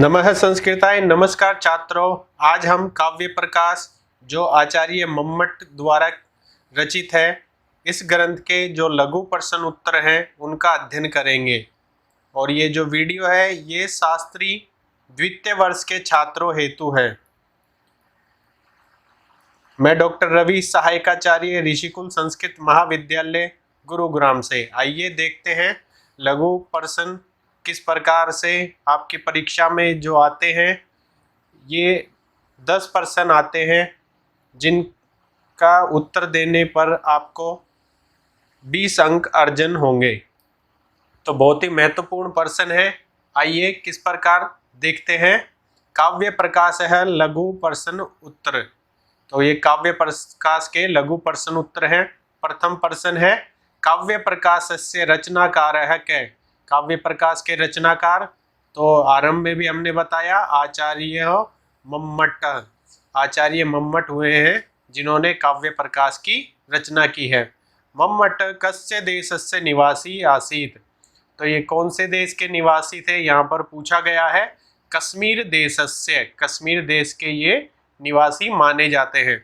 नमः संस्कृताय। नमस्कार छात्रों, आज हम काव्य प्रकाश जो आचार्य मम्मट द्वारा रचित है, इस ग्रंथ के जो लघु प्रश्न उत्तर हैं उनका अध्ययन करेंगे। और ये जो वीडियो है ये शास्त्री द्वितीय वर्ष के छात्रों हेतु है। मैं डॉक्टर रवि, सहायकाचार्य, ऋषिकुल संस्कृत महाविद्यालय गुरुग्राम से। आइए देखते हैं लघु प्रश्न किस प्रकार से आपकी परीक्षा में जो आते हैं। ये 10 प्रश्न आते हैं जिनका उत्तर देने पर आपको 20 अंक अर्जन होंगे। तो बहुत ही महत्वपूर्ण प्रश्न है। आइए किस प्रकार देखते हैं। काव्य प्रकाश है लघु प्रश्न उत्तर। तो ये काव्य प्रकाश के लघु प्रश्न उत्तर हैं। प्रथम प्रश्न है, काव्य प्रकाश से रचनाकार है कै? काव्य प्रकाश के रचनाकार तो आरंभ में भी हमने बताया आचार्य मम्मट। आचार्य मम्मट हुए हैं जिन्होंने काव्य प्रकाश की रचना की है। मम्मट कस्य देशस्य निवासी आसीत? तो ये कौन से देश के निवासी थे, यहाँ पर पूछा गया है। कश्मीर देशस्य, कश्मीर देश के ये निवासी माने जाते हैं।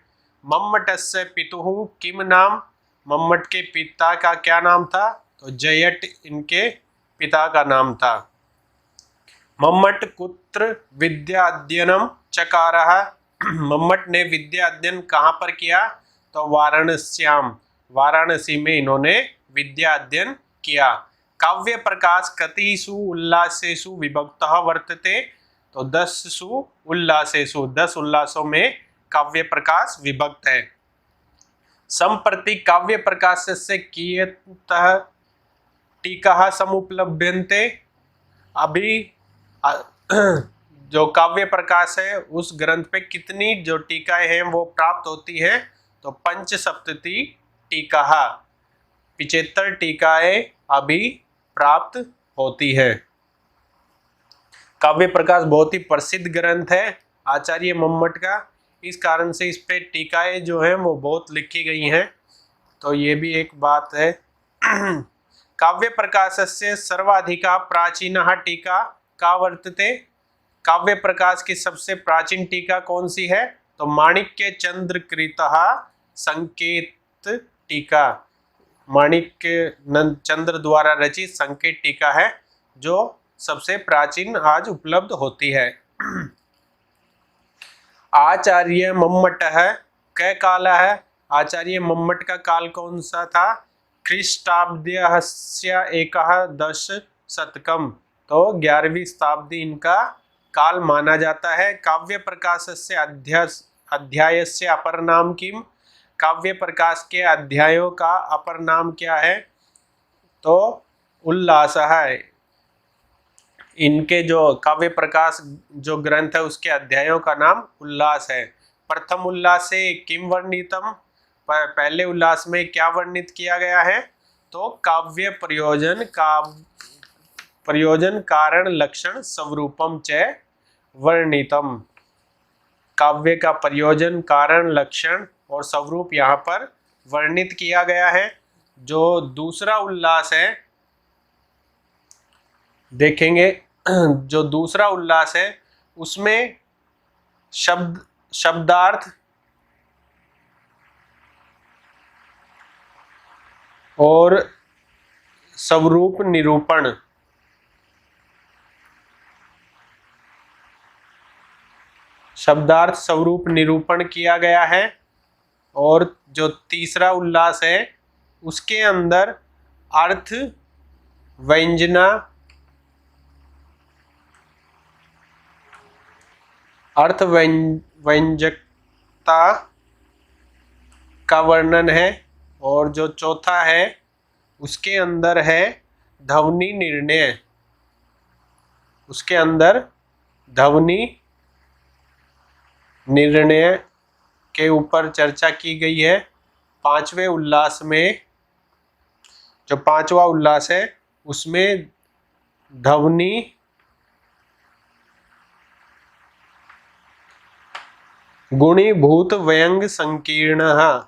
मम्मटस्य पितुः किम नाम? मम्मट के पिता का क्या नाम था? तो जयट इनके पिता का नाम था। मम्मट कुत्र विद्या अध्ययनम चकारः? मम्मट ने विद्या अध्ययन कहाँ पर किया? तो वाराणस्याम, वाराणसी में इन्होंने विद्या अध्ययन किया। काव्य प्रकाश कतिषु उल्लासेषु विभक्तः वर्तते? तो 10 उल्लासेषु, 10 उल्लासों में काव्य प्रकाश विभक्त है। संप्रति काव्य प्रकाशस्य कियतः टीकाः समुपलभ्यन्ते? अभी जो काव्य प्रकाश है उस ग्रंथ पे कितनी जो टीकाएं हैं वो प्राप्त होती हैं? तो 75 टीकाः, 75 टीकाएं अभी प्राप्त होती है। काव्य प्रकाश बहुत ही प्रसिद्ध ग्रंथ है आचार्य मम्मट का, इस कारण से इस पे टीकाएं जो हैं वो बहुत लिखी गई हैं। तो ये भी एक बात है। काव्य प्रकाशस्य सर्वाधिका प्राचीनः टीका का वर्तते? काव्य प्रकाश की सबसे प्राचीन टीका कौन सी है? तो माणिक्य चंद्रकृतः संकेत टीका, माणिक्य चंद्र द्वारा रचित संकेत टीका है जो सबसे प्राचीन आज उपलब्ध होती है। आचार्य मम्मट है कै काल है? आचार्य मम्मट का काल कौन सा था? ख्रीष्टाब्दस्य एकादश शतकम, तो 11वीं शताब्दी इनका काल माना जाता है। काव्य प्रकाशस्य अध्यायस्य अपर नाम किम? काव्य प्रकाश के अध्यायों का अपर नाम क्या है? तो उल्लास है। इनके जो काव्य प्रकाश जो ग्रंथ है उसके अध्यायों का नाम उल्लास है। प्रथम उल्लास से किम वर्णितम? पहले उल्लास में क्या वर्णित किया गया है? तो काव्य प्रयोजन कारण लक्षण स्वरूपम च वर्णितम। काव्य का प्रयोजन कारण लक्षण और स्वरूप यहाँ पर वर्णित किया गया है। जो दूसरा उल्लास है देखेंगे, जो दूसरा उल्लास है उसमें शब्दार्थ और स्वरूप निरूपण, शब्दार्थ स्वरूप निरूपण किया गया है। और जो तीसरा उल्लास है उसके अंदर अर्थ व्यंजना, अर्थ व्यंजकता का वर्णन है। और जो चौथा है उसके अंदर है ध्वनि निर्णय, उसके अंदर ध्वनि निर्णय के ऊपर चर्चा की गई है। पांचवें उल्लास में, जो पांचवा उल्लास है उसमें ध्वनि गुणीभूत व्यंग संकीर्णः,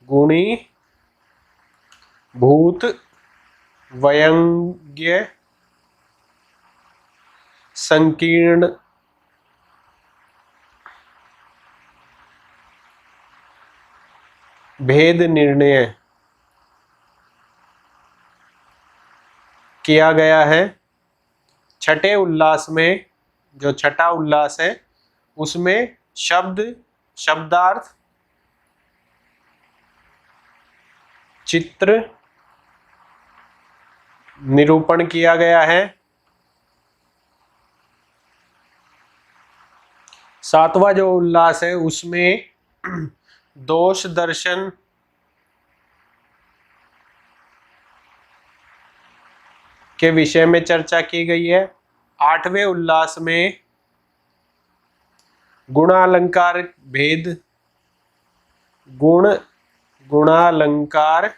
गुणीभूत व्यंग्य संकीर्ण भेद निर्णय किया गया है। छठे उल्लास में, जो छठा उल्लास है, उसमें शब्द, शब्दार्थ, चित्र निरूपण किया गया है। सातवां जो उल्लास है उसमें दोष दर्शन के विषय में चर्चा की गई है। आठवें उल्लास में गुणालंकार भेद, गुणालंकार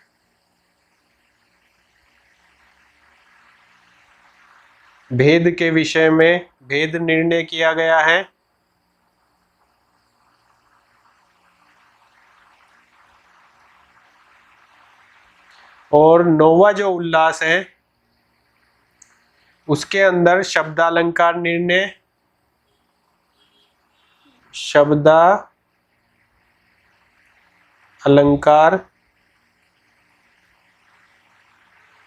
भेद के विषय में भेद निर्णय किया गया है। और नौवां जो उल्लास है उसके अंदर शब्दालंकार निर्णय, शब्दालंकार,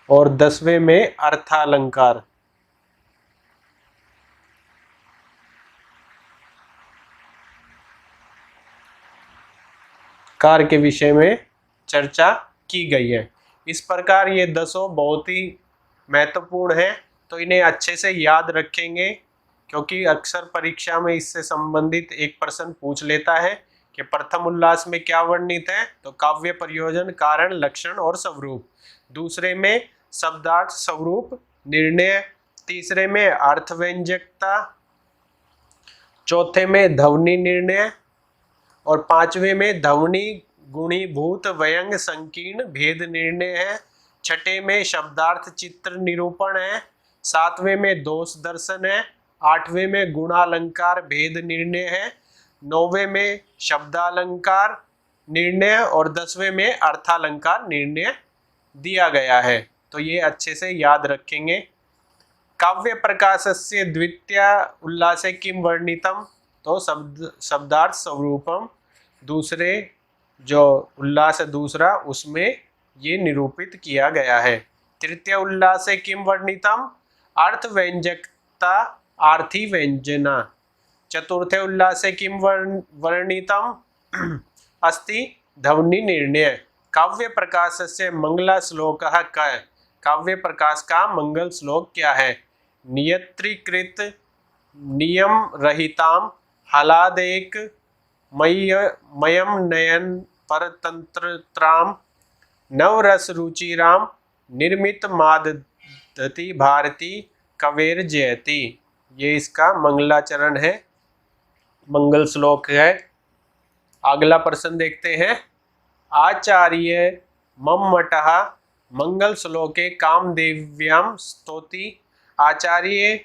और 10वें में अर्थालंकार। कार के विषय में चर्चा की गई है। इस प्रकार ये 10 बहुत ही महत्वपूर्ण है, तो इन्हें अच्छे से याद रखेंगे, क्योंकि अक्सर परीक्षा में इससे संबंधित एक प्रश्न पूछ लेता है कि प्रथम उल्लास में क्या वर्णित है, तो काव्य प्रयोजन, कारण, लक्षण और स्वरूप। दूसरे में शब्दार्थ, स्वरूप, निर्णय। तीसरे में अर्थव्यंजकता। चौथे में ध्वनि निर्णय। और पांचवें में ध्वनि गुणीभूत व्यंग संकीर्ण भेद निर्णय है। छठे में शब्दार्थ चित्र निरूपण है। सातवें में दोष दर्शन है। आठवें में गुणालंकार भेद निर्णय है। नौवें में शब्दालंकार निर्णय और 10वें में अर्थालंकार निर्णय दिया गया है। तो ये अच्छे से याद रखेंगे। काव्य प्रकाशस्य द्वितीय उल्लासे किम वर्णितम, तो शब्दार्थ स्वरूपम। दूसरे जो उल्लास है दूसरा, उसमें ये निरूपित किया गया है। तृतीय उल्लासे किम वर्णितम, अर्थ व्यंजकता आर्थी व्यंजना। चतुर्थे उल्लासे किम वर्णितम अस्ति ध्वनि निर्णय। काव्य प्रकाशस्य मंगला श्लोक कः, काव्य प्रकाश का मंगल श्लोक क्या है। नियत्रीकृत नियम रहिताम हलादेक मयम नयन परतंत्राम नवरस रुचिराम निर्मित मादधति भारती कवेर जयति। ये इसका मंगलाचरण है, मंगल श्लोक है। अगला प्रश्न देखते हैं। आचार्य मम्मटः मंगल श्लोके कामदेव्याम स्तौति। आचार्य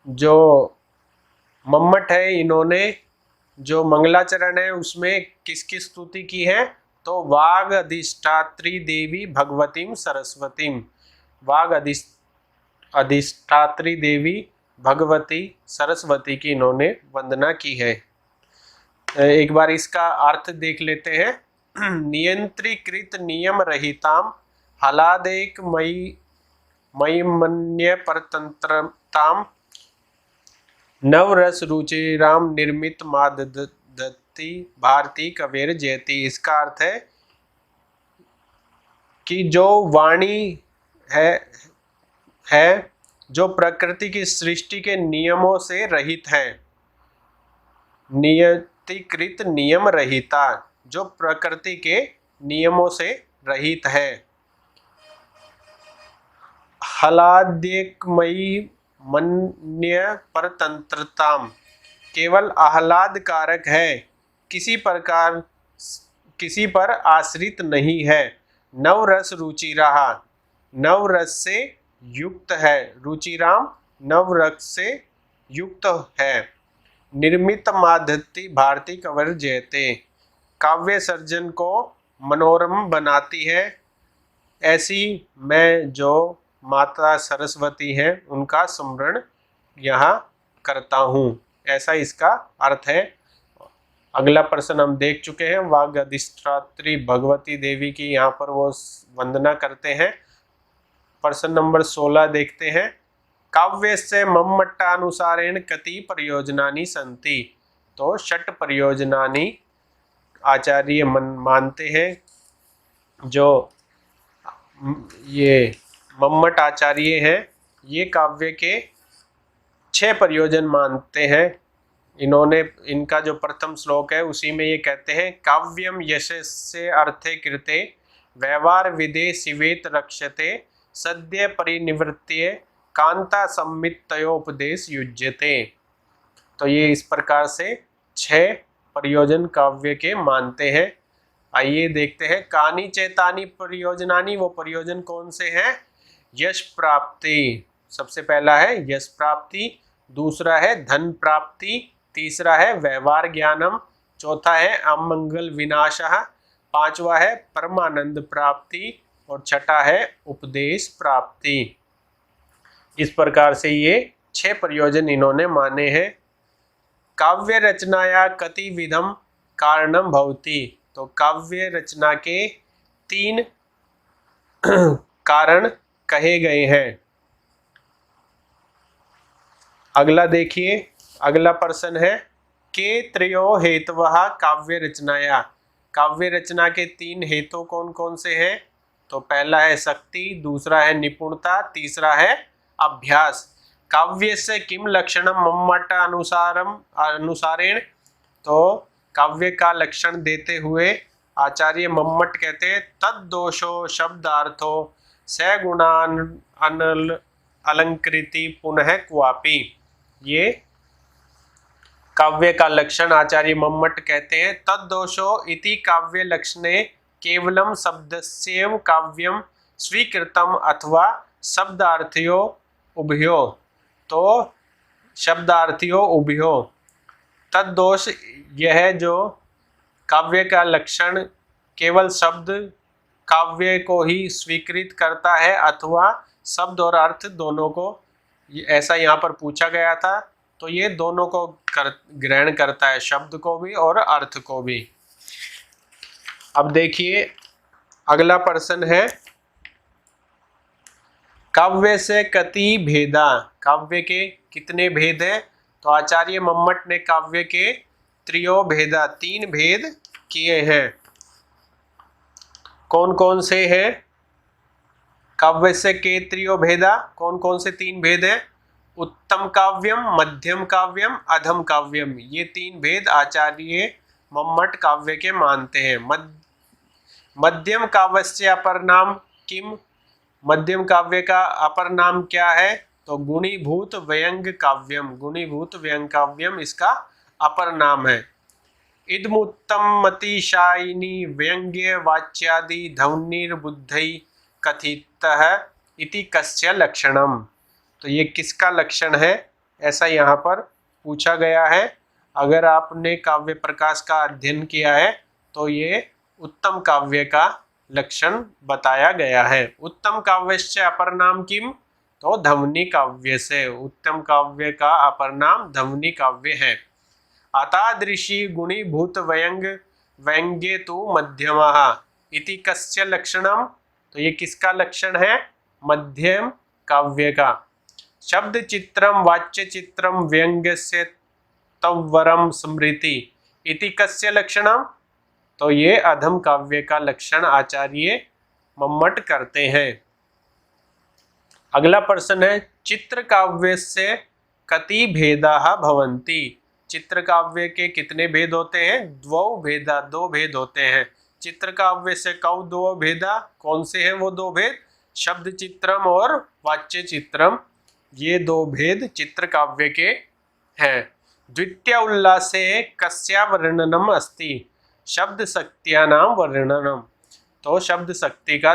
जो मम्मट है, इन्होंने जो मंगलाचरण है उसमें किसकी स्तुति की है, तो वाग अधिष्ठात्री देवी भगवतीम सरस्वतीम। वाग अधिष्ठात्री देवी भगवती सरस्वती की इन्होंने वंदना की है। एक बार इसका अर्थ देख लेते हैं। नियंत्रीकृत नियम रहिताम हलादेक मयिमन्य परतंत्रताम नवरस रुचिराम निर्मित मादधति भारती कवेर जयति। इसका अर्थ है कि जो वाणी है जो प्रकृति की सृष्टि के नियमों से रहित है, नियतिकृत नियम रहिता, जो प्रकृति के नियमों से रहित है। हलाद्यकमयी मन्य परतंत्रताम, केवल आह्लाद कारक है, किसी पर आश्रित नहीं है। नवरस रुचिराहा, नवरस से युक्त है। रुचिराम नवरस से युक्त है। निर्मित माधति भारती कवर जयते, काव्य सर्जन को मनोरम बनाती है। ऐसी मैं जो माता सरस्वती हैं उनका स्मरण यहाँ करता हूँ, ऐसा इसका अर्थ है। अगला प्रश्न हम देख चुके हैं, वाग अधिष्ठात्री भगवती देवी की यहाँ पर वो वंदना करते हैं। प्रश्न नंबर 16 देखते हैं। काव्यस्य मम्मट्टानुसारेण कति परियोजनानि सन्ति। तो षट परियोजनानि आचार्य मानते हैं। जो ये मम्मट आचार्य हैं, ये काव्य के 6 प्रयोजन मानते हैं। इन्होंने, इनका जो प्रथम श्लोक है उसी में ये कहते हैं, काव्यम यशस्य अर्थे कृते व्यवहार विदे शिवेत रक्षते सद्य परिनिवृत्त्य कांता सम्मितयोपदेश युज्यते। तो ये इस प्रकार से 6 प्रयोजन काव्य के मानते हैं। आइए देखते हैं, कानी चेतानी प्रयोजनानी, वो प्रयोजन कौन से हैं? यश प्राप्ति, सबसे पहला है यश प्राप्ति, दूसरा है धन प्राप्ति, तीसरा है व्यवहार ज्ञानम, चौथा है अमंगल विनाशः, पांचवा है परमानंद प्राप्ति और छठा है उपदेश प्राप्ति। इस प्रकार से ये 6 प्रयोजन इन्होंने माने हैं। काव्य रचनाया कति विधम कारणम भवति। तो काव्य रचना के 3 कारण कहे गए हैं। अगला देखिए, अगला प्रश्न है, के त्रयो हेतवः काव्य रचनाया। काव्य रचना के 3 हेतु कौन कौन से हैं? तो पहला है शक्ति, दूसरा है निपुणता, तीसरा है अभ्यास। काव्यस्य किम लक्षणम मम्मट अनुसारेण। तो काव्य का लक्षण देते हुए आचार्य मम्मट कहते हैं, तद्दोषो शब्दार्थो सगुणान अलंकृति पुनः क्वापि। ये काव्य का लक्षण आचार्य मम्मट कहते हैं, तद्दोषो इति काव्य लक्षणे केवलम शब्दस्यैव काव्यम स्वीकृतम अथवा शब्दार्थयो उभयो। तो शब्दार्थियो उभयो, तद्दोष यह जो काव्य का लक्षण केवल शब्द काव्य को ही स्वीकृत करता है अथवा शब्द और अर्थ दोनों को, ऐसा यहाँ पर पूछा गया था, तो ये दोनों को ग्रहण करता है, शब्द को भी और अर्थ को भी। अब देखिए अगला प्रश्न है, काव्य से कति भेदा। काव्य के कितने भेद हैं? तो आचार्य मम्मट ने काव्य के त्रयो भेदा, 3 भेद किए हैं। कौन कौन से हैं? काव्य से के त्रयो भेदा, कौन कौन से 3 भेद हैं? उत्तम काव्यम, मध्यम काव्यम, अधम काव्यम। ये 3 भेद आचार्य मम्मट काव्य के मानते हैं। मध्यम काव्यस्य अपर नाम किम। मध्यम काव्य का अपर नाम क्या है? तो गुणीभूत व्यंग काव्यम। गुणीभूत व्यंग काव्यम इसका अपर नाम है। इदमुत्तम मतिशायिनी व्यंग्य वाच्यादि ध्वनिर्बुद्धि कथितः इति कस्य लक्षणम। तो ये किसका लक्षण है, ऐसा यहाँ पर पूछा गया है। अगर आपने काव्य प्रकाश का अध्ययन किया है तो ये उत्तम काव्य का लक्षण बताया गया है। उत्तम काव्यस्य अपर नाम किम। तो ध्वनि काव्य से। उत्तम काव्य का अपर नाम ध्वनि काव्य है। अतादृशी गुणीभूत व्यंग्ये तु मध्यमः इति कस्य लक्षणम। तो ये किसका लक्षण है? मध्यम काव्य का। शब्द चित्रम वाच्य चित्रम व्यंग्यस्य तवरम स्मृति इति कस्य लक्षणम। तो ये अधम काव्य का लक्षण आचार्य मम्मट करते हैं। अगला प्रश्न है, चित्र काव्य से कति भेदाः भवन्ति। चित्र काव्य के कितने भेद होते हैं? 2 भेदा, 2 भेद होते हैं। चित्र काव्य से कौ 2 भेदा, कौन से हैं वो 2 भेद? शब्द चित्रम और वाच्य चित्रम। ये 2 भेद चित्र काव्य के हैं। द्वितीय उल्लासे कस्या वर्णनम अस्ति। शब्द शक्त्यानां वर्णनम। तो शब्द शक्ति का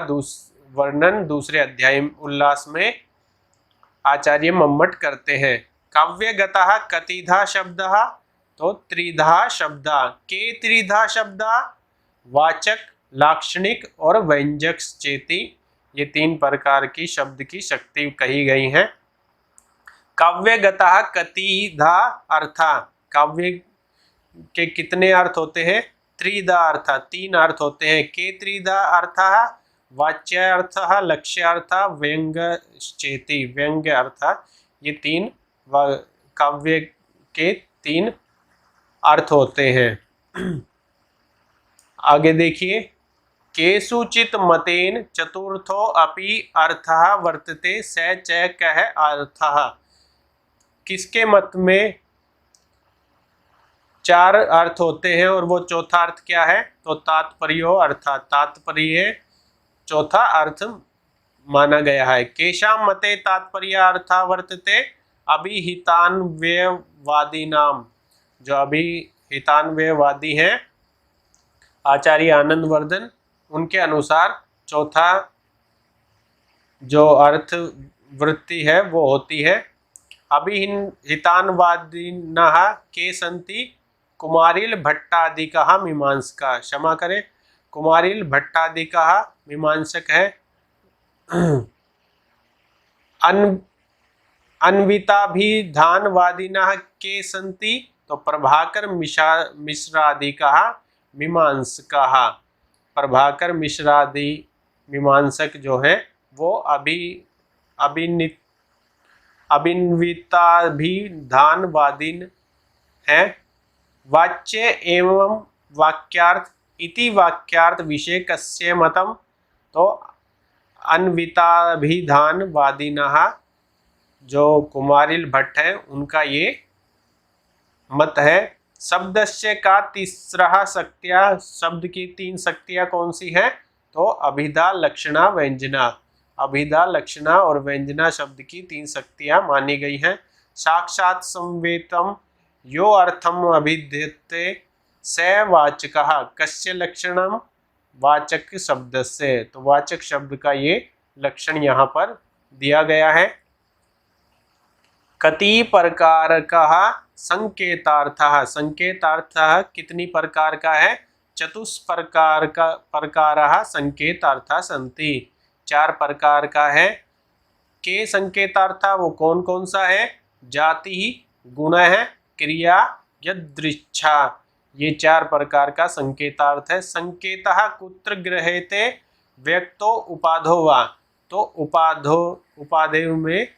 वर्णन दूसरे अध्याय उल्लास में आचार्य मम्मट करते हैं। काव्यगतः कतिधा शब्दः। तो त्रिधा शब्दा। के त्रिधा शब्दा? वाचक, लाक्षणिक और व्यंजक चेति। ये 3 प्रकार की शब्द की शक्ति कही गई है। काव्यगतः कतिधा अर्था, काव्य के कितने अर्थ होते हैं? त्रिधा अर्थ, तीन अर्थ होते हैं। के त्रिधा अर्थ, वाच्यार्थ, लक्ष्यार्थ, व्यंग्यश्चेति, व्यंग्य अर्थ। ये तीन काव्य के तीन अर्थ होते हैं। आगे देखिए, केषुचित् मतेन चतुर्थो अपि अर्थः वर्तते स च कः अर्थः। किसके मत में चार अर्थ होते हैं और वो चौथा अर्थ क्या है? तो तात्पर्यो अर्थात, तात्पर्य चौथा अर्थ माना गया है। केशाम मते तात्पर्य अर्था वर्तते अभिहितान्वयवादीनाम, जो अभिहितान्वयवादी हैं आचार्य आनंदवर्धन, उनके अनुसार चौथा जो अर्थ वृत्ति है वो होती है अभिहितान्वादिनः के सन्ति कुमारिल भट्टादिकः मीमांसका, क्षमा करें, कुमारिल भट्टादिकः मीमांसक है। अन्विताभिधानवादिनः के सन्ति, तो प्रभाकर मिश्रादिकः मीमांसकः, प्रभाकर मिश्रादि मीमांसक जो है वो अभिन्विताभिधानवादीन है। वाच्य एवं वाक्यार्थ इति वाक्यार्थ विषय कस्य मतम, तो अन्विताभिधानवादिनः जो कुमारिल भट्ट है उनका ये मत है। शब्दस्य का तीसरा शक्तियाँ, शब्द की तीन शक्तियाँ कौन सी हैं? तो अभिधा, लक्षणा, व्यंजना। अभिधा, लक्षणा और व्यंजना शब्द की तीन शक्तियाँ मानी गई हैं। साक्षात संवेतम यो अर्थम अभिधीयते स वाचकः कस्य लक्षणम, वाचक शब्द से, तो वाचक शब्द का ये लक्षण यहाँ पर दिया गया है। कति प्रकारकः संकेतार्थः, संकेतार्थः कितनी प्रकार का है? चतुष्प्रकारः संकेतार्थः सन्ति, चार प्रकार का है। के संकेतार्थ वो कौन कौन सा है? जाति, गुण है, क्रिया, यदृच्छा, ये चार प्रकार का संकेतार्थ है। संकेतः कुत्र गृह्यते व्यक्तो उपाधो वा, तो उपाधेय में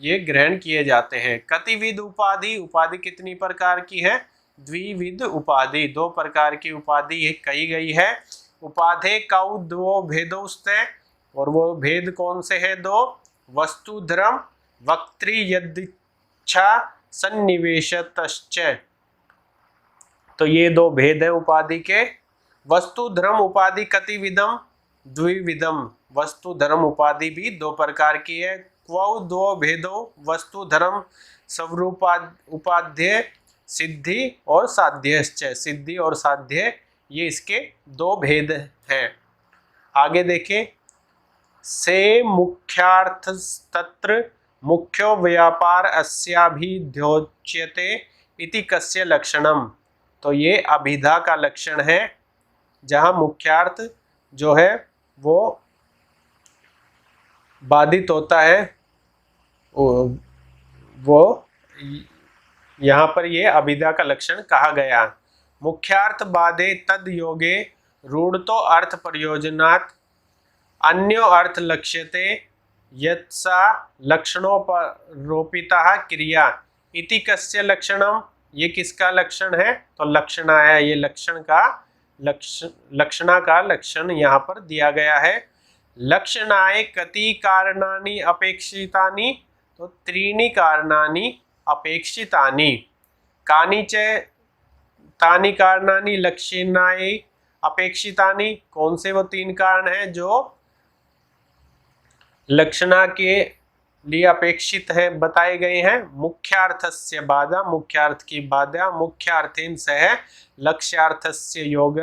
ये ग्रहण किए जाते हैं। कतिविध उपाधि, उपाधि कितनी प्रकार की है? द्विविध उपाधि, दो प्रकार की उपाधि कही गई है। उपाधे कौ दो भेदोस्ते, और वो भेद कौन से है? दो, वस्तुधर्म वक्त्री यदिच्छा सन्निवेशतश्च, तो ये दो भेद है उपाधि के। वस्तुधर्म उपाधि कतिविधम? द्विविधम, वस्तुधर्म उपाधि भी दो प्रकार की है। क्वौ दो भेदो वस्तुधर्म स्वरूपोपाध्याय सिद्धि और साध्यश्च, सिद्धि और साध्य ये इसके दो भेद हैं। आगे देखें, से मुख्यार्थ तत्र मुख्यो व्यापार अस्याभिध्योच्यते इति कस्य लक्षणम, तो ये अभिधा का लक्षण है, जहाँ मुख्यार्थ जो है वो बाधित होता है, वो यहाँ पर ये अभिधा का लक्षण कहा गया। मुख्यार्थ बाधे तद योगे रूढ़तो अर्थ प्रयोजनात् अन्यो अर्थ लक्ष्यते यत्सा लक्षणोपरोपिता क्रिया इति कस्य लक्षणम, ये किसका लक्षण है? तो लक्षणा है, ये लक्षणा का लक्षण यहाँ पर दिया गया है। लक्षणाय कति कारणानि अपेक्षितानि, तो त्रीणि कारणानि अपेक्षितानि। कानि च तानि कारणानि लक्षणाय अपेक्षितानि, कौन से वो तीन कारण हैं जो लक्षणा के लिए अपेक्षित है बताए गए हैं? मुख्यार्थस्य बाधा, मुख्यार्थ की बाधा, मुख्यार्थेन सह लक्ष्यार्थस्य योग,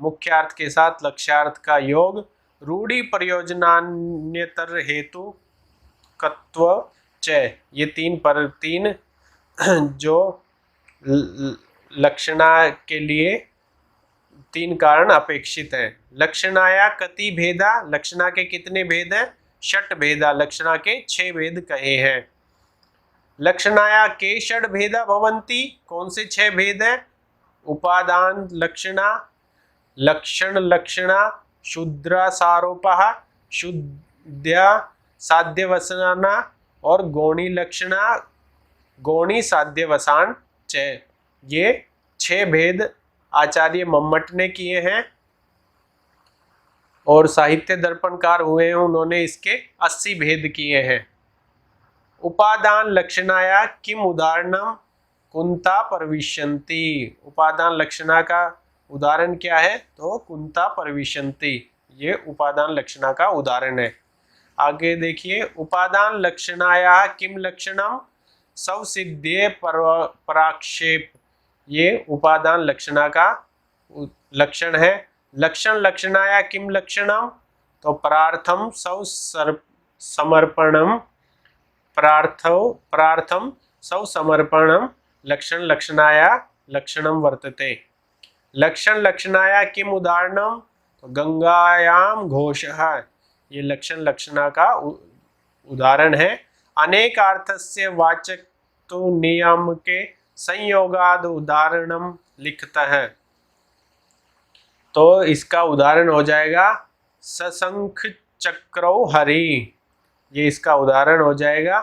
मुख्यार्थ के साथ लक्ष्यार्थ का योग, रूढ़ि प्रयोजनान्यतर हेतु कत्व च, ये तीन जो लक्षणा के लिए तीन कारण अपेक्षित है। लक्षणाया कति भेदा, लक्षणा के कितने भेद हैं? षट भेदा, लक्षणा के 6 भेद कहे हैं। लक्षणाया के षड भेदा भवन्ति, कौन से 6 भेद हैं? उपादान लक्षणा, लक्षण लक्षणा, शुद्रासारोपः, शुद्ध्या साध्यवसाना और गौणी लक्षणा, गौणी साध्यवसान च। ये 6 भेद आचार्य मम्मट ने किए हैं और साहित्य दर्पणकार हुए हैं, उन्होंने इसके 80 भेद किए हैं। उपादान लक्षणाया किम उदाहरणम कुंता प्रविशन्ति, उपादान लक्षणा का उदाहरण क्या है? तो कुंता प्रविशन्ति, ये उपादान लक्षणा का उदाहरण है। आगे देखिए, उपादान लक्षणाया किम लक्षणम सवसिद्धे पराक्षेप, ये उपादान लक्षणा का लक्षण है। लक्षण लक्षणाया किम लक्षणम, तो प्रार्थम सव समर्पणम, प्रार्थम सव समर्पणम लक्षण लक्षणाया लक्षणम वर्तते। लक्षण लक्षणाया किम उदाहरणम, तो गंगायाम घोषः, ये लक्षण लक्षणा का उदाहरण है। अनेकार्थस्य वाचक तो नियम के संयोगाद उदाहरणम लिखता है, तो इसका उदाहरण हो जाएगा सशंख चक्रौ हरि, ये इसका उदाहरण हो जाएगा।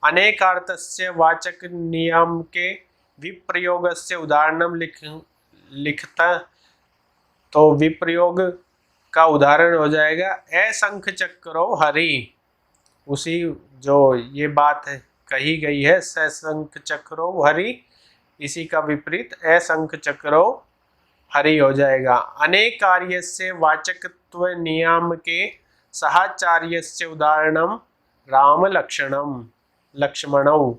अनेकार्थस्य वाचक नियम के विप्रयोगस्य उदाहरणम लिखता, तो विप्रयोग का उदाहरण हो जाएगा असंख्य चक्रो हरि, उसी जो ये बात है कही गई है सशंख चक्रो हरि, इसी का विपरीत असंख्य चक्रो हरि हो जाएगा। अनेक कार्यस्य वाचकत्व नियम के साहचार्यस्य उदाहरणम राम लक्षणम लक्ष्मणौ,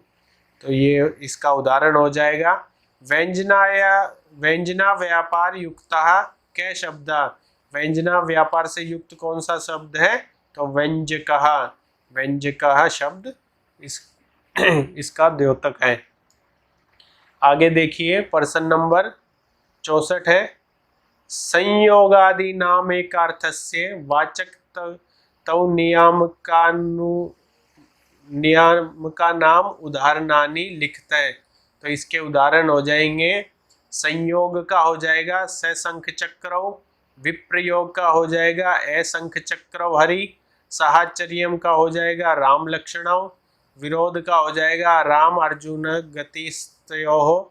तो ये इसका उदाहरण हो जाएगा। व्यंजना व्यापार युक्तः कै शब्द, व्यंजना व्यापार से युक्त कौन सा शब्द है? तो व्यंजकः, व्यंजकः शब्द इसका द्योतक है। आगे देखिए, प्रश्न नंबर 64 है, संयोगादि नाम एक अर्थस्य वाचक तौ नियाम का नाम उदाहरणानि लिखता है, तो इसके उदाहरण हो जाएंगे। संयोग का हो जाएगा सशंख चक्रौ, विप्रयोग का हो जाएगा असंख चक्रौ हरि, साहचर्यम का हो जाएगा राम लक्षणौ, विरोध का हो जाएगा राम अर्जुन गतिस्तयोः,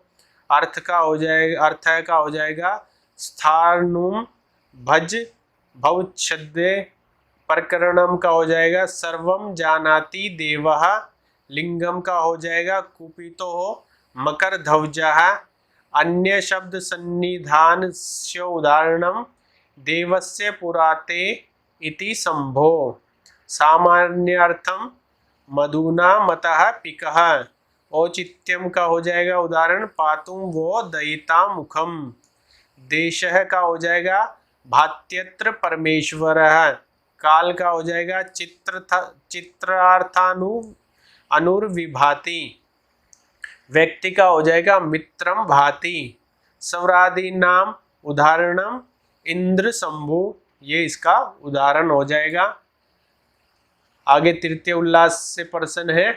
अर्थ का हो जाएगा स्थानुम भज भवच्छद्दे, प्रकरणम का हो जाएगा सर्वम जानाति देवः, लिंगम का हो जाएगा कुपितो हो मकर ध्वजः, अन्य शब्द सन्निधान से उदाहरणम देवस्य पुराते इति संभो, सामान्यार्थम मधुना मतः पिकः, औचित्यम का हो जाएगा उदाहरण पातुम वो दयिता मुखम, देशः का हो जाएगा भात्यत्र परमेश्वरः, काल का हो जाएगा चित्रार्थानु अनुर्विभाति, व्यक्ति का हो जाएगा मित्रम भाति, सवरादि नाम उदाहरणम इंद्र शंभु, ये इसका उदाहरण हो जाएगा। आगे तृतीय उल्लास से प्रश्न है,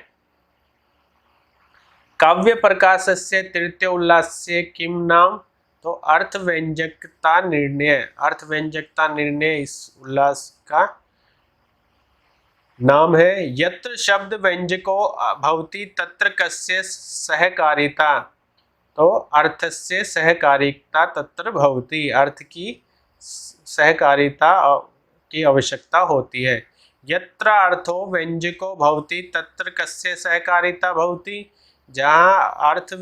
काव्य प्रकाशस्य तृतीय उल्लास्य किम नाम, तो अर्थ व्यंजकता निर्णय, अर्थ व्यंजकता निर्णय इस उल्लास का नाम है। यत्र शब्द व्यंजको भवति तत्र कस्य सहकारिता, तो अर्थस्य सहकारिता तत्र भवति, अर्थ की सहकारिता की आवश्यकता होती है। यत्र अर्थो व्यंजको भवति तत्र कस्य सहकारिता भवति, जहाँ अर्थ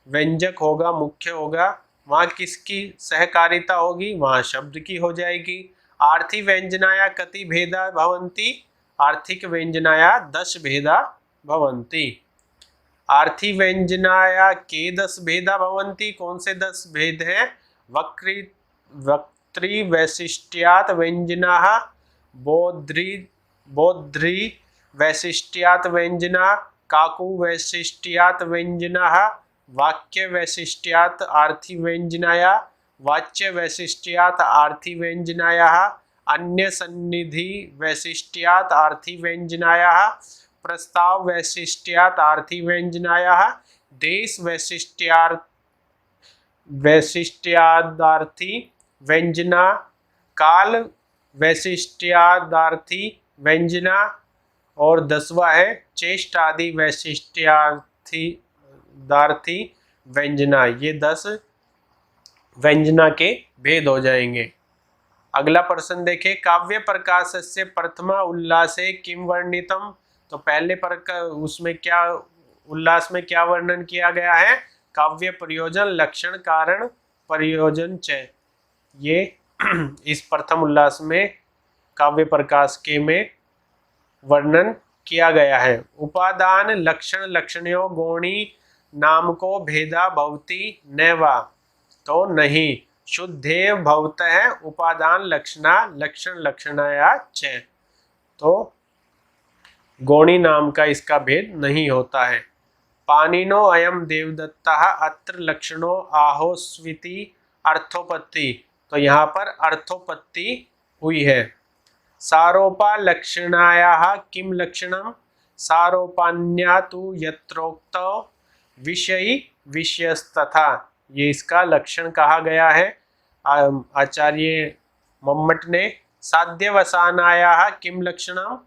व्यंजक होगा, मुख्य होगा, वहाँ किसकी सहकारिता होगी? वहाँ शब्द की हो जाएगी। आर्थि व्यंजनाया कति भेदा भवन्ति, आर्थिक व्यंजनाया 10 भेदा भवन्ति। आर्थि व्यंजनाया के 10 भेदा भवन्ति, कौन से 10 भेद हैं? वक्त्री वैशिष्ट्यात् व्यंजनाः, बोध्री वैशिष्ट्यात् व्यंजना, काकु वैशिष्ट्यात् व्यंजनाः, वाक्य वैशिष्ट्यात् आर्थि व्यंजनाया, वाच्य वैशिष्ट्यात् आर्थि व्यंजनाया, अन्य सन्निधि वैशिष्ट्यात् आर्थि व्यंजनाया, प्रस्ताव वैशिष्ट्यार्थी व्यंजनायाः, देश वैशिष्ट्यार्थी व्यंजना, काल वैशिष्ट्यार्थी व्यंजना, और 10वां है चेष्टादि वैशिष्ट्यार्थी व्यंजना। ये 10 व्यंजना के भेद हो जाएंगे। अगला प्रश्न देखें, काव्य प्रकाशस्य प्रथमा उल्लासे किम वर्णितम। तो पहले उसमें क्या, उल्लास में क्या वर्णन किया गया है? काव्य प्रयोजन, लक्षण, कारण, प्रयोजन च। ये इस प्रथम उल्लास में काव्य प्रकाश के में वर्णन किया गया है। उपादान लक्षण लक्षणयों गौणी नाम को भेदा भवती न वा। तो नहीं, शुद्धेव भवतः उपादान लक्षणा लक्षण लक्षणाया च। तो गौणी नाम का इसका भेद नहीं होता है। पाणिनो अयम देवदत्ता अत्र लक्षणों आहोस्विति अर्थोपत्ति। तो यहाँ पर अर्थोपत्ति हुई है। सारोपा लक्षणायाः किम लक्षणम, सारोपान्या तु यत्रोक्त विषयी विषयस्तथा। ये इसका लक्षण कहा गया है आचार्य मम्मट ने। साध्यवसानायाः किम लक्षणम,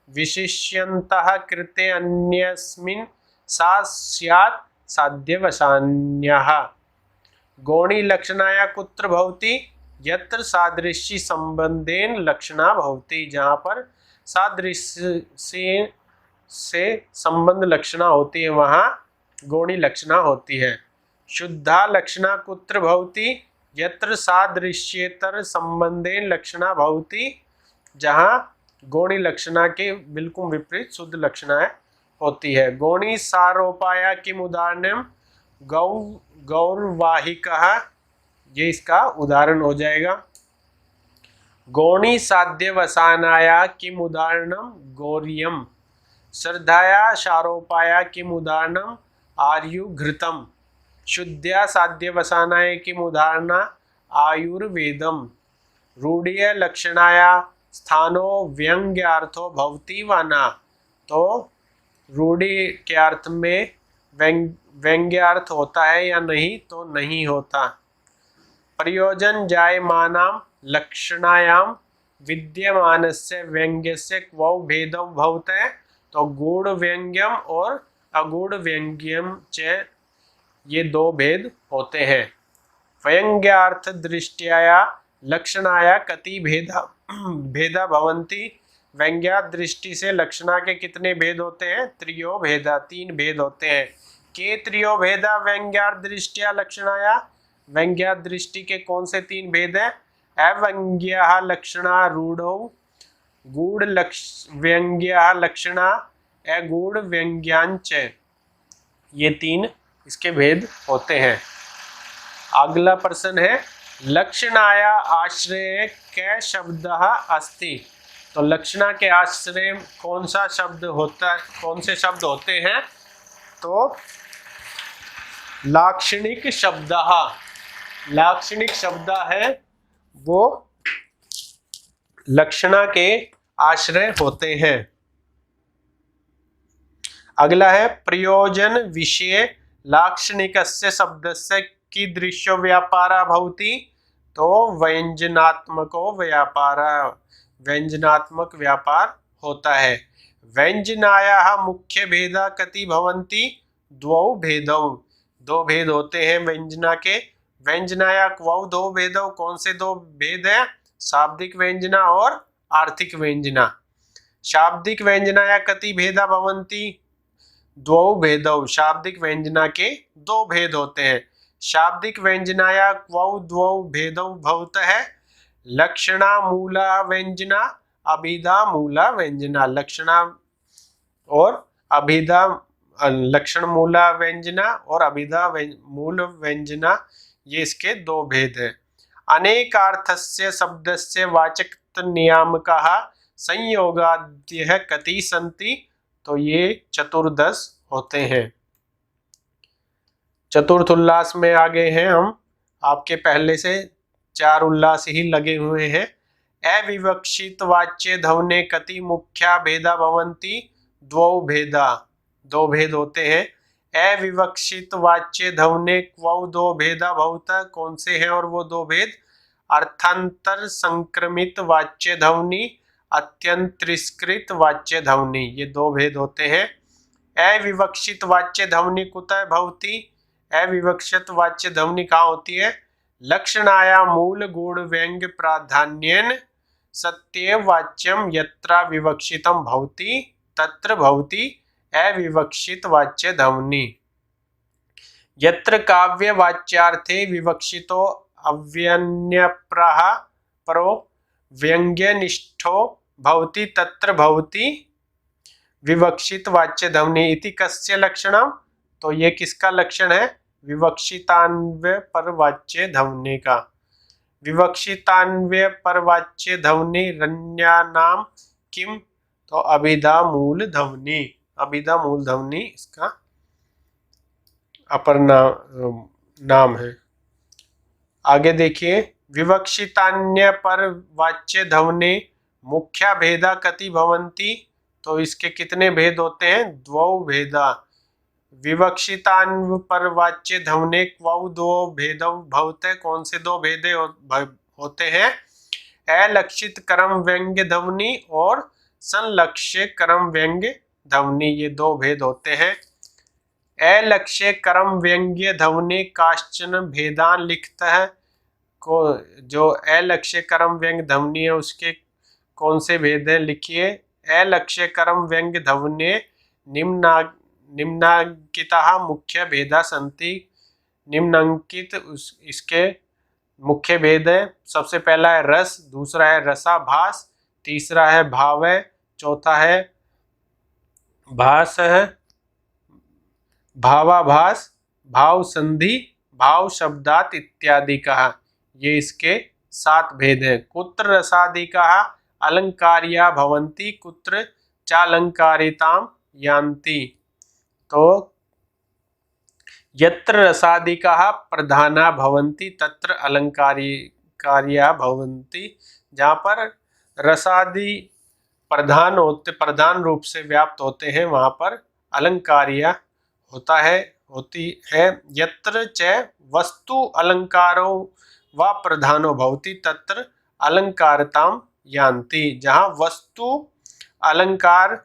विशिष्यन्तः कृते अन्यस्मिन् सा स्यात् साध्यवसान्यः। गौणी लक्षणाया कुत्र भवति, यत्र सादृश्य संबंधेन लक्षणा भवति। जहाँ पर सादृश्य से संबंध लक्षणा होती है वहाँ गौणी लक्षणा होती है। शुद्धा लक्षणा कुत्र भवति, यत्र सादृश्येतर संबंधेन लक्षणा भवति। जहाँ गौणी लक्षणा के बिल्कुल विपरीत शुद्ध लक्षणाएं होती है। गौणी सारोपाया किम उदाहरणम, गौरवाहिकः। ये इसका उदाहरण हो जाएगा। गौणी साध्यवसानाया किम उदाहरणम, गौर्यम। श्रद्धाया शारोपाया किम उदाहरणम, आयुर्घृतम। शुद्ध्या साध्यवसानाय किम उदाहरणा, आयुर्वेदम। रूढ़ीय लक्षणाया स्थानो व्यंग्यार्थो भवति वा न। तो रूढ़ी के अर्थ में व्यंग्यार्थ होता है या नहीं? तो नहीं होता। प्रयोजन जायमानां लक्षणायां विद्यमानस्य व्यंग्यस्य क्वौ भेदौ भवतः। तो गूढ़ व्यंग्यम और अगूढ़ व्यंग्यम च, ये 2 भेद होते हैं। व्यंग्यार्थ दृष्टिया लक्षणाया कति भेदा भवन्ति। व्यंग्या दृष्टि से लक्षणा के कितने भेद होते हैं? त्रियो भेदा, 3 भेद होते हैं। के त्रियो भेदा व्यंग्यार्थ दृष्टिया लक्षणाया। व्यंग्या दृष्टि के कौन से 3 भेद हैं? अव्यंग्या लक्षणा रूढ़ौ, गूढ़ व्यंग्या लक्षणा, अगूढ़ व्यंग्यांच। ये 3 इसके भेद होते हैं। अगला प्रश्न है, लक्षणाया आश्रय कै शब्दः अस्ति। तो लक्षणा के आश्रय कौन सा शब्द होता है, कौन से शब्द होते हैं? तो लाक्षणिक शब्दः। लाक्षणिक शब्द है वो लक्षणा के आश्रय होते हैं। अगला है, प्रयोजन विषय लाक्षणिकस्य शब्दस्य कीदृशो व्यापारः भवति। तो व्यंजनात्मको व्यापारः, व्यंजनात्मक व्यापार होता है। व्यंजनायाः मुख्य भेदा कति भवन्ति, द्वौ भेदौ। 2 भेद होते हैं व्यंजना के। व्यंजनाया क्वौ 2 भेदौ, कौन से 2 भेद हैं? शाब्दिक व्यंजना और आर्थिक व्यंजना। शाब्दिक व्यंजनाया कति भेदा भवन्ति, द्वौ भेदौ। शाब्दिक व्यंजना के 2 भेद होते हैं। शाब्दिक व्यंजनाया क्वौ 2 भेदौ भवतः, लक्षणा मूला व्यंजना, अभिधा मूला व्यंजना। लक्षणा और अभिधा, लक्षण मूला व्यंजना और अभिधा मूल व्यंजना, ये इसके 2 भेद हैं। अनेकार्थस्य शब्दस्य वाचक नियामकः संयोगाद्यः कति सन्ति। तो ये 14 होते हैं। चतुर्थ उल्लास में आ गए हैं हम। आपके पहले से 4 उल्लास ही लगे हुए हैं। अविवक्षित वाच्य ध्वने कति मुख्या भेदा भवन्ति, द्वौ भेदा, दो भेद होते हैं। अविवक्षित वाच्य ध्वनि क्वौ दो भेदा भवता, कौन से हैं और वो दो भेद? अर्थांतर संक्रमित वाच्य ध्वनि, अत्यंतरिष्कृत वाच्य ध्वनि, ये दो भेद होते हैं। अविवक्षित वाच्य ध्वनि कुतः भवति? अविवक्षित वाच्य ध्वनि कहाँ होती है? लक्षणाया मूल गुण व्यंग्य प्राधान्येन सत्य वाच्यम यत्र विवक्षितम भवति तत्र भवति अविवक्षित वाच्य ध्वनि। यत्र काव्य वाच्यार्थे विवक्षितो अव्यन्यप्रः परो व्यंग्यनिष्ठो भवति तत्र भवति विवक्षित वाच्य ध्वनि इति कस्य लक्षणम? तो ये किसका लक्षण है? विवक्षितान्वय परवाच्य ध्वनि का। विवक्षितान्वय परवाच्य ध्वनि रण्यानाम किम? तो अभिधा मूल ध्वनि, अभिधा मूल ध्वनि इसका अपर नाम है। आगे देखिए, विवक्षितान्य पर वाच्य ध्वनि मुख्या भेदा कति भवन्ति? तो इसके कितने भेद होते हैं? द्वौ भेदा। विवक्षितान्व पर वाच्य ध्वनि क्वौ दो भेदौ भवते, कौन से दो भेदे होते हैं? अलक्षित क्रम व्यंग्य ध्वनि और संलक्ष्य क्रम व्यंग्य ध्वनि, ये दो भेद होते हैं। अलक्ष्य क्रम व्यंग्य ध्वनि काश्चन भेदान लिखता है को, जो अलक्ष्य क्रम व्यंग्य ध्वनि है उसके कौन से भेद है? लिखिए। अलक्ष्य क्रम व्यंग्य ध्वनि निम्नांकिता मुख्य भेदा संति। निम्नांकित इसके मुख्य भेद है। सबसे पहला है रस, दूसरा है रसाभास, तीसरा है भाव, चौथा है भास है, भावाभास, भाव संधि, भाव शब्दात इत्यादि कहा। ये इसके 7 भेद हैं। कुत्र रसादि कहा अलंकारिया भवन्ति, कुत्र चालंकारिताम यान्ति। तो यत्र रसादिकाः प्रधाना भवन्ति तत्र अलंकारिया भवन्ति। जहाँ पर रसादि प्रधान रूप से व्याप्त होते हैं वहाँ पर अलंकारिया होती है। यत्र च वस्तु अलंकारो व प्रधानो भवति तत्र अलंकारताम यान्ति। जहाँ वस्तु अलंकार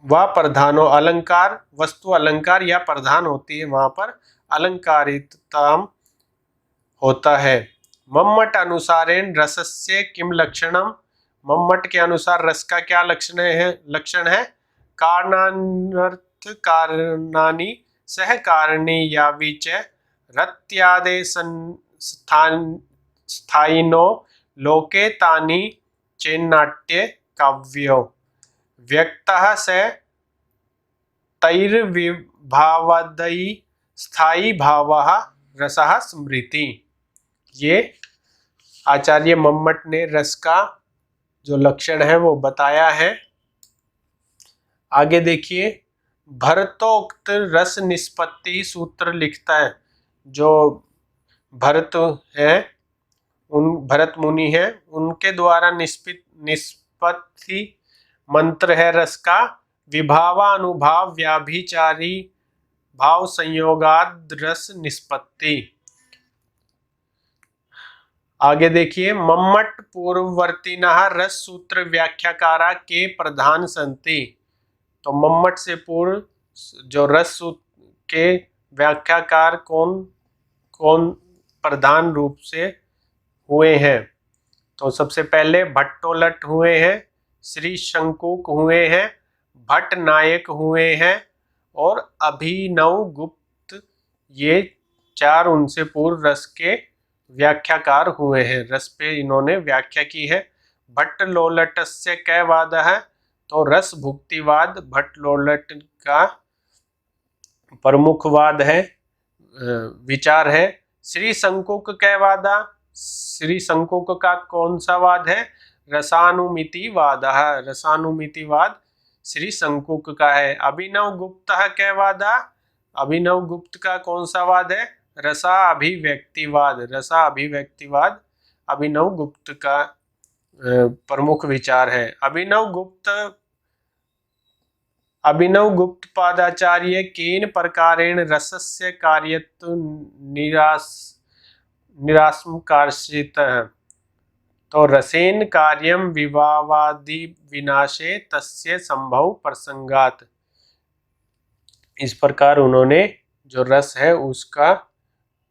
व प्रधानो, अलंकार वस्तु अलंकार या प्रधान होती है वहां पर अलंकारिताम होता है। मम्मट अनुसारेण रसस्य किम लक्षणम? मम्मट के अनुसार रस का क्या लक्षण है? कारणानर्थ कारणानि सह कारणी यावि च रत्यादे स्थायिनो लोके तानि चेन्नाट्य काव्यो व्यक्तः स तैर्विभावादि स्थायी भावः रसः स्मृति। ये आचार्य मम्मट ने रस का जो लक्षण है वो बताया है। आगे देखिए, भरतोक्त रस निष्पत्ति सूत्र लिखता है। जो भरत है, भरत मुनि है, उनके द्वारा निष्पत्ति मंत्र है रस का। विभावानुभाव व्याभिचारी भाव संयोगाद रस निष्पत्ति। आगे देखिए, मम्मट पूर्ववर्तीनः रस सूत्र व्याख्याकारा के प्रधान संति। तो मम्मट से पूर्व जो रस सूत्र के व्याख्याकार कौन प्रधान रूप से हुए हैं? तो सबसे पहले भट्टोलट हुए हैं, श्री शंकुक हुए हैं, भट्ट नायक हुए हैं और अभिनव गुप्त, ये 4 उनसे पूर्व रस के व्याख्याकार हुए हैं। रस पे इन्होंने व्याख्या की है। भट्ट लोलटस्य कै वाद है? तो रस भुक्तिवाद भट्ट लोलट का प्रमुख वाद है, विचार है। श्री शंकुक कै वादा? श्री शंकुक का कौन सा वाद है? रसानुमितिवाद। रसानुमितिवाद श्री शंकुक का है। अभिनव गुप्त कै वादा? अभिनव गुप्त का कौन सा वाद है? रसा अभिव्यक्तिवाद। रसा अभिव्यक्तिवाद अभिनव गुप्त का प्रमुख विचार है। अभिनव गुप्त पादाचार्य केन प्रकारेण रसस्य कार्यत्व निराशंकार्षितः। तो रसेन कार्यम विवावादि विनाशे तस्य संभव प्रसंगात। इस प्रकार उन्होंने जो रस है उसका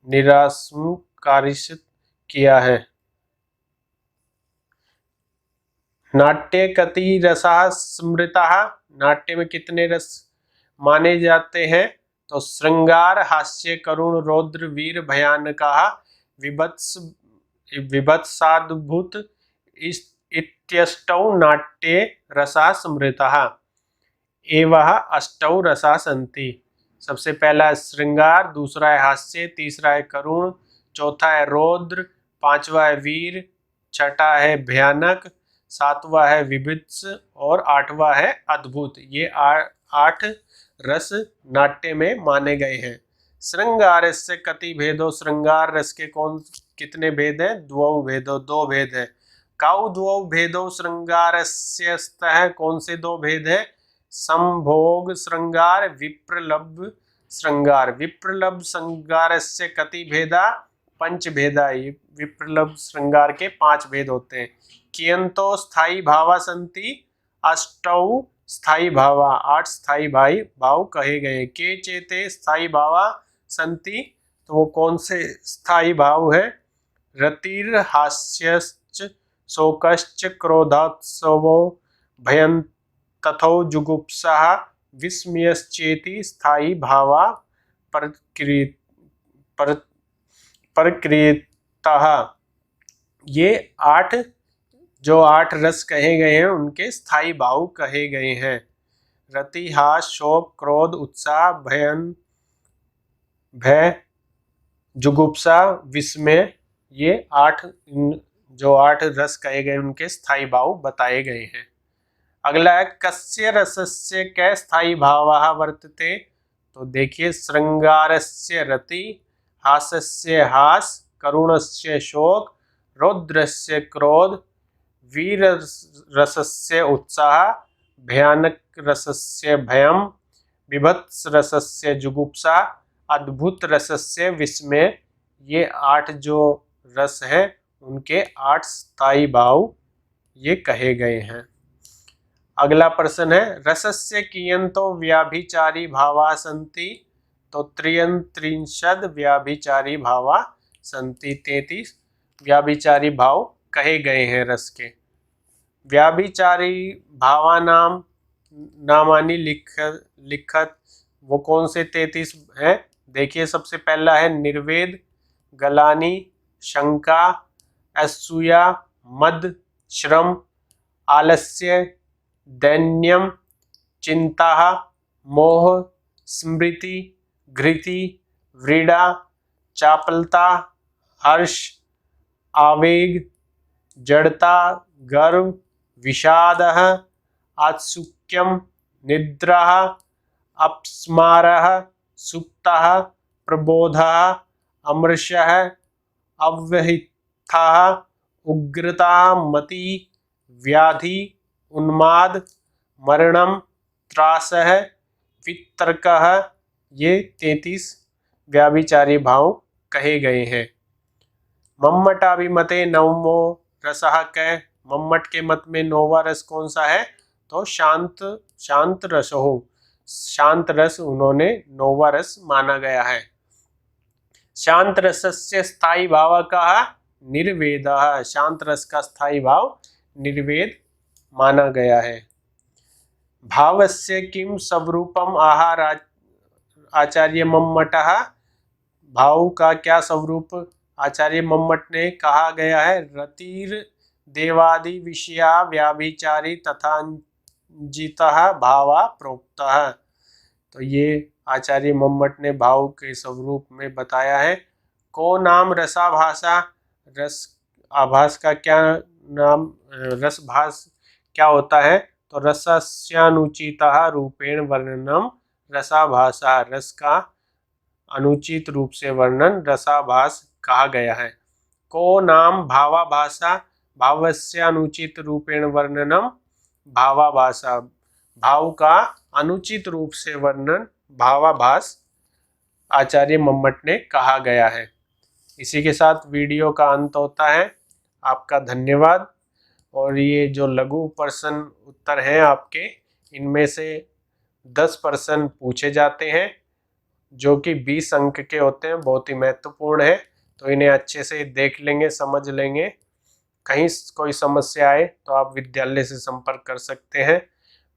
निराशंकार्षित किया है। नाट्य कति रसा स्मृता। नाट्य में कितने रस माने जाते हैं? तो श्रृंगार, हास्य, करुण, रौद्र, वीर, भयानक, विभत्साद्भुत इत्यष्टौ नाट्ये रसा स्मृतः एवं अष्टौ रसा सन्ति। सबसे पहला है श्रृंगार, दूसरा है हास्य, तीसरा है करुण, चौथा है रौद्र, पांचवा है वीर, छठा है भयानक, सातवां है विभत्स और आठवां है अद्भुत। ये आठ रस नाट्य में माने गए हैं। श्रृंगार से कति भेदो। श्रृंगार रस के कितने भेद हैं? द्वौ भेदो, दो भेद है। काउ द्वौ भेदो श्रृंगारस्य स्तः। कौन से दो भेद है? संभोग श्रृंगार, विप्रलभ श्रृंगार। विप्रलभ श्रृंगार से कति भेदा? पंच भेदा। विप्रलभ श्रृंगार के 5 भेद होते हैं। कियंतो स्थायी भावा संति अष्टौ स्थायी भावा। 8 स्थायी भाव कहे गए। के चेते स्थायी भावा संति। तो वो कौन से स्थायी भाव है? रतिर, हास्यश्च, शोकश्च, क्रोधोत्सवो, भयं तथो जुगुप्सा, विस्मयश्चेति स्थायी भावा प्रकृतः। ये 8 रस कहे गए हैं उनके स्थायी भाव कहे गए हैं। रति, हास, शोक, क्रोध, उत्साह, भय, जुगुप्सा, विस्मय। ये 8 रस कहे गए उनके स्थायी भाव बताए गए हैं। अगला है कस्य रसस्य कै स्थायी भावः वर्तते। तो देखिए श्रृंगारस्य रति, हास्यस्य हास, करुणस्य शोक, रौद्रस्य क्रोध, वीर रसस्य उत्साह, भयानक रसस्य भयम, विभत्स रसस्य जुगुप्सा, अद्भुत रसस्य विस्मय। ये 8 जो रस है उनके 8 स्थायी भाव ये कहे गए हैं। अगला प्रश्न है रसस्य कियंतो व्याभिचारी भावा संति। तो 33 व्याभिचारी भावा संति। 33 व्याभिचारी भाव कहे गए हैं रस के। व्याभिचारी भावानाम नामानि लिखत। वो कौन से 33 हैं? देखिए सबसे पहला है निर्वेद, गलानी, शंका, असूया, मद, श्रम, आलस्य, दैन्यम, चिंता, मोह, स्मृति, घृति, व्रीड़ा, चापलता, हर्ष, आवेग, जड़ता, गर्व, विषादः, आत्सुक्यम, निद्रा, अपस्मारः, सुप्तः, प्रबोधः, अमृषः, अव्यहितः, उग्रता, मति, व्याधि, उन्माद, मरणम, त्रासः, वितर्कः। ये 33 व्याभिचारी भाव कहे गए हैं। मम्मटाभिमते नवमो रसः कै। मम्मट के मत में 9वां रस कौन सा है? तो शांत रस हो। शांत रस उन्होंने 9वां रस माना गया है। शांत रसस्य स्थायी भाव का निर्वेदः। शांत रस का स्थायी भाव निर्वेद माना गया है। भावस्य किम स्वरूपम आहार आचार्य मम्मटः। भाव का क्या स्वरूप आचार्य मम्मट ने कहा गया है? रतिर देवादि विषया व्याभिचारी तथा जितः भावा प्रोक्तः। तो ये आचार्य मम्मट ने भाव के स्वरूप में बताया है। को नाम रसाभासा। रस आभास का क्या नाम? रसभास क्या होता है? तो रसस्यानुचितः रूपेण वर्णनम रसाभासा। रस का अनुचित रूप से वर्णन रसाभास कहा गया है। को नाम भावाभासा। भावस्य अनुचित रूपेण वर्णनम भावाभासा, भाव का अनुचित रूप से वर्णन भावाभास आचार्य मम्मट ने कहा गया है। इसी के साथ वीडियो का अंत होता है। आपका धन्यवाद। और ये जो लघु प्रश्न उत्तर हैं आपके, इनमें से 10 प्रश्न पूछे जाते हैं जो कि 20 अंक के होते हैं, बहुत ही महत्वपूर्ण है। तो इन्हें अच्छे से देख लेंगे, समझ लेंगे। कहीं कोई समस्या आए तो आप विद्यालय से संपर्क कर सकते हैं।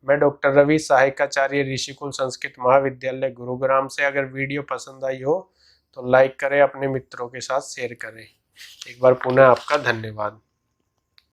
मैं डॉक्टर रवि, सहायकाचार्य ऋषिकुल संस्कृत महाविद्यालय गुरुग्राम से। अगर वीडियो पसंद आई हो तो लाइक करें, अपने मित्रों के साथ शेयर करें। एक बार पुनः आपका धन्यवाद।